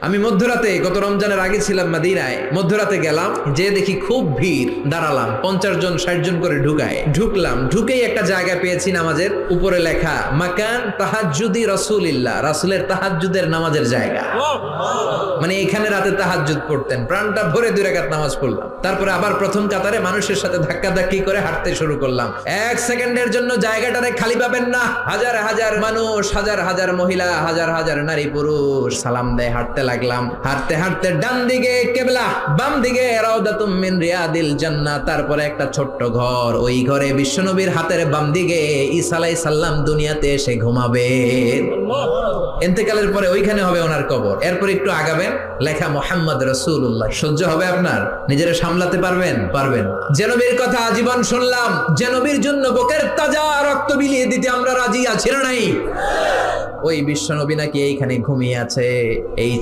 আমি মধ্যরাতে গত রমজানের আগে ছিলাম মদিনায়, মধ্যরাতে গেলাম, যে দেখি খুব ভিড়, দাঁড়ালাম, 50 জন 60 জন করে ঢুকলাম, ঢুকেই একটা জায়গা পেয়েছি নামাজের, উপরে লেখা মাকান তাহাজ্জুদি রাসূলিল্লাহ, রাসূলের তাহাজ্জুদের নামাজের জায়গা। মানে এখানে রাতে তাহাজ্জুদ পড়তেন। প্রাণটা ভরে 2 রাকাত নামাজ পড়লাম, তারপরে আবার প্রথম কাতারে মানুষের সাথে ধাক্কাধাক্কি করে হাঁটতে শুরু করলাম। 1 সেকেন্ডের জন্য জায়গাটারে খালি পাবেন না। হাজার হাজার মানুষ, হাজার হাজার মহিলা, হাজার হাজার নারী পুরুষ সালাম দেয়। হাঁটতে লাগলাম, হাঁটতে হাঁটতে ডান দিকে কিবলা, বাম দিকে রাউদাতুম মিন রিয়াদিল জান্নাহ, তারপরে একটা ছোট্ট ঘর, ওই ঘরে বিশ্বনবীর হাতের বাম দিকে ঈসা আলাইহিস সালাম দুনিয়াতে এসে ঘুমাবে। ইন্তেকালের পরে ওইখানে হবে ওনার কবর। এরপর একটু আগাবেন, লেখা মুহাম্মদ রাসূলুল্লাহ। সহ্য হবে আপনার? নিজেরা সামলাতে পারবেন? পারবেন। যে নবীর কথা আজীবন শুনলাম, যে নবীর জন্য বুকের তাজা রক্ত বিলিয়ে দিতে আমরা রাজি আছি না নাই? ওই বিশ্বনবী নাকি এইখানে ঘুমিয়ে আছে। এই